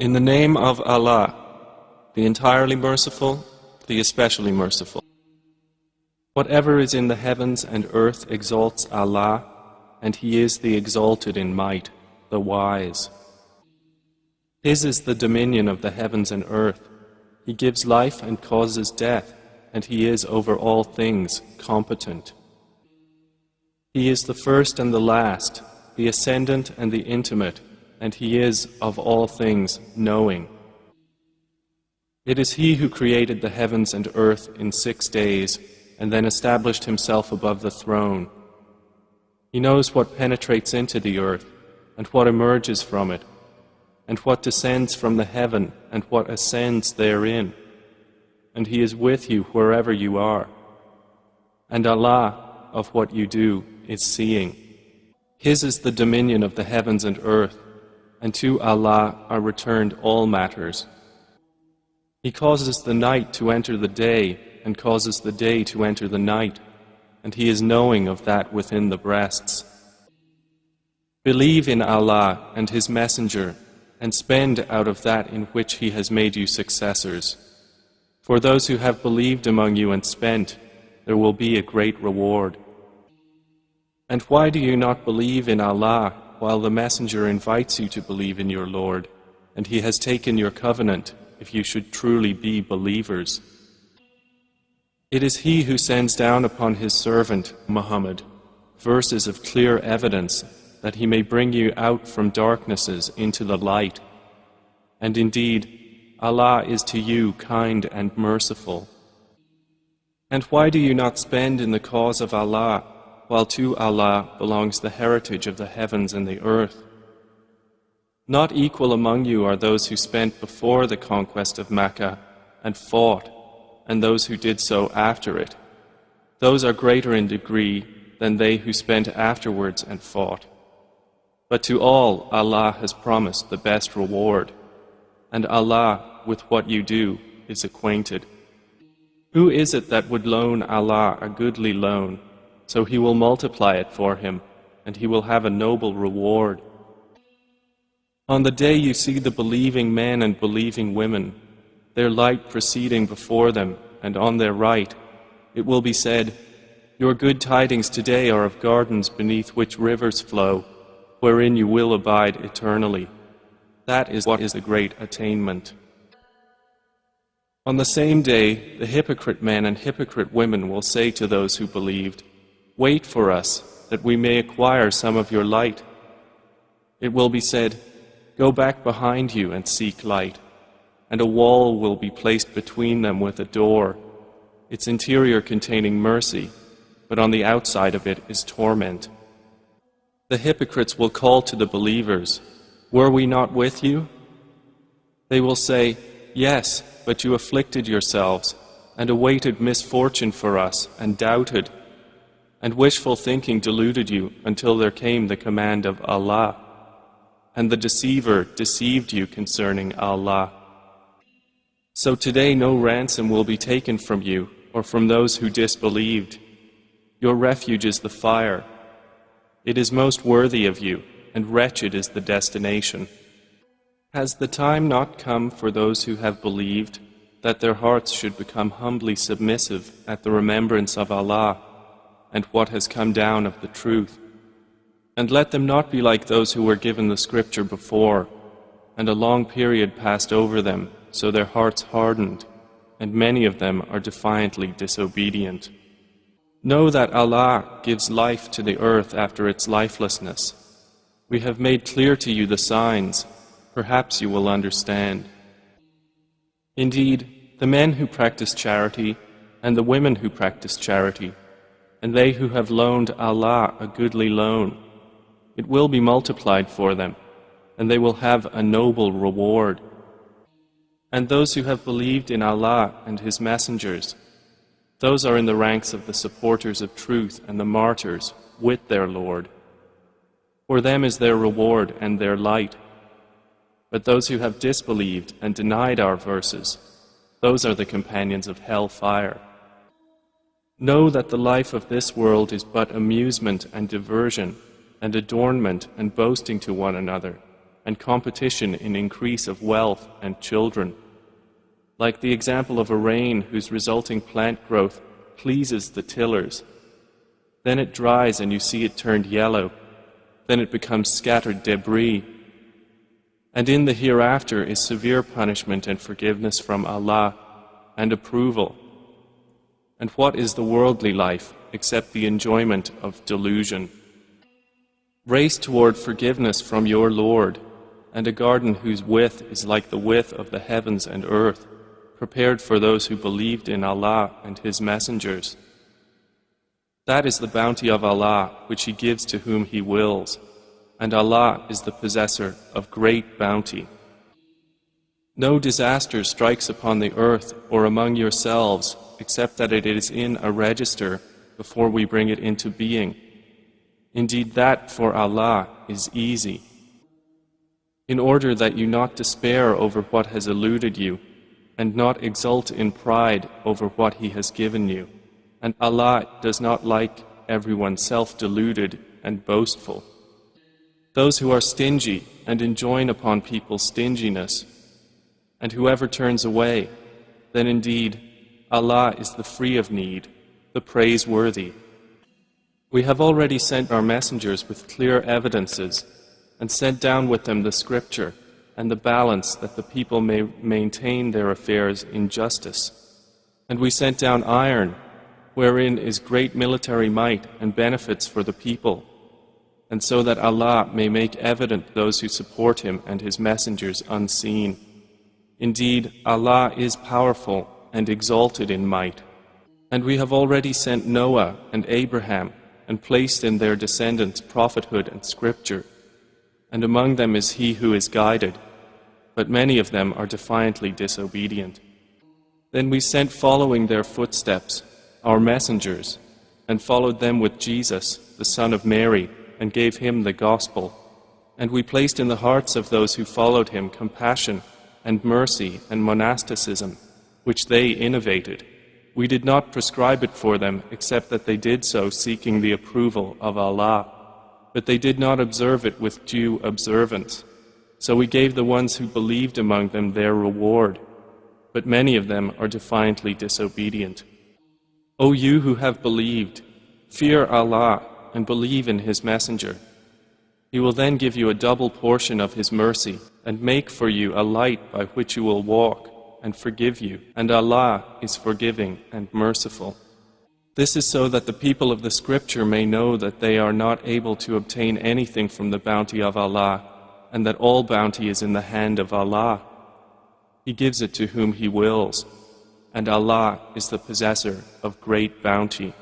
In the name of Allah, the entirely merciful, the especially merciful. Whatever is in the heavens and earth exalts Allah, and He is the exalted in might, the wise. His is the dominion of the heavens and earth. He gives life and causes death, and He is over all things competent. He is the first and the last, the ascendant and the intimate, and He is of all things knowing. It is He who created the heavens and earth in 6 days, and then established Himself above the throne. He knows what penetrates into the earth, and what emerges from it, and what descends from the heaven, and what ascends therein. And He is with you wherever you are. And Allah, of what you do, is seeing. His is the dominion of the heavens and earth, and to Allah are returned all matters. He causes the night to enter the day, and causes the day to enter the night, and He is knowing of that within the breasts. Believe in Allah and His Messenger, and spend out of that in which He has made you successors. For those who have believed among you and spent, there will be a great reward. And why do you not believe in Allah while the Messenger invites you to believe in your Lord, and He has taken your covenant if you should truly be believers? It is He who sends down upon His servant, Muhammad, verses of clear evidence that He may bring you out from darknesses into the light. And indeed, Allah is to you kind and merciful. And why do you not spend in the cause of Allah, while to Allah belongs the heritage of the heavens and the earth? Not equal among you are those who spent before the conquest of Mecca and fought, and those who did so after it. Those are greater in degree than they who spent afterwards and fought. But to all Allah has promised the best reward, and Allah with what you do is acquainted. Who is it that would loan Allah a goodly loan, so He will multiply it for him, and he will have a noble reward? On the day you see the believing men and believing women, their light proceeding before them, and on their right, it will be said, "Your good tidings today are of gardens beneath which rivers flow, wherein you will abide eternally." That is what is the great attainment. On the same day, the hypocrite men and hypocrite women will say to those who believed, "Wait for us, that we may acquire some of your light." It will be said, "Go back behind you and seek light," and a wall will be placed between them with a door, its interior containing mercy, but on the outside of it is torment. The hypocrites will call to the believers, "Were we not with you?" They will say, "Yes, but you afflicted yourselves, and awaited misfortune for us, and doubted, and wishful thinking deluded you until there came the command of Allah, and the deceiver deceived you concerning Allah. So today no ransom will be taken from you, or from those who disbelieved. Your refuge is the fire. It is most worthy of you, and wretched is the destination. Has the time not come for those who have believed, that their hearts should become humbly submissive at the remembrance of Allah, and what has come down of the truth? And let them not be like those who were given the scripture before, and a long period passed over them, so their hearts hardened, and many of them are defiantly disobedient. Know that Allah gives life to the earth after its lifelessness. We have made clear to you the signs, perhaps you will understand. Indeed, the men who practice charity, and the women who practice charity, and they who have loaned Allah a goodly loan, it will be multiplied for them, and they will have a noble reward. And those who have believed in Allah and His messengers, those are in the ranks of the supporters of truth and the martyrs with their Lord. For them is their reward and their light. But those who have disbelieved and denied our verses, those are the companions of hell fire. Know that the life of this world is but amusement and diversion, and adornment and boasting to one another, and competition in increase of wealth and children. Like the example of a rain whose resulting plant growth pleases the tillers. Then it dries and you see it turned yellow. Then it becomes scattered debris. And in the hereafter is severe punishment and forgiveness from Allah, and approval. And what is the worldly life except the enjoyment of delusion? Race toward forgiveness from your Lord, and a garden whose width is like the width of the heavens and earth, prepared for those who believed in Allah and His messengers. That is the bounty of Allah, which He gives to whom He wills, and Allah is the possessor of great bounty. No disaster strikes upon the earth or among yourselves, except that it is in a register before we bring it into being. Indeed, that for Allah is easy. In order that you not despair over what has eluded you, and not exult in pride over what He has given you. And Allah does not like everyone self-deluded and boastful. Those who are stingy and enjoin upon people stinginess, and whoever turns away, then indeed Allah is the free of need, the praiseworthy. We have already sent our messengers with clear evidences, and sent down with them the scripture, and the balance that the people may maintain their affairs in justice. And we sent down iron, wherein is great military might and benefits for the people, and so that Allah may make evident those who support Him and His messengers unseen. Indeed, Allah is powerful and exalted in might. And we have already sent Noah and Abraham, and placed in their descendants prophethood and scripture. And among them is he who is guided, but many of them are defiantly disobedient. Then we sent following their footsteps our messengers, and followed them with Jesus, the son of Mary, and gave Him the gospel. And we placed in the hearts of those who followed Him compassion and mercy and monasticism, which they innovated. We did not prescribe it for them except that they did so seeking the approval of Allah, but they did not observe it with due observance. So we gave the ones who believed among them their reward, but many of them are defiantly disobedient. O you who have believed, fear Allah and believe in His messenger. He will then give you a double portion of His mercy and make for you a light by which you will walk and forgive you, and Allah is forgiving and merciful. This is so that the people of the scripture may know that they are not able to obtain anything from the bounty of Allah, and that all bounty is in the hand of Allah. He gives it to whom He wills, and Allah is the possessor of great bounty.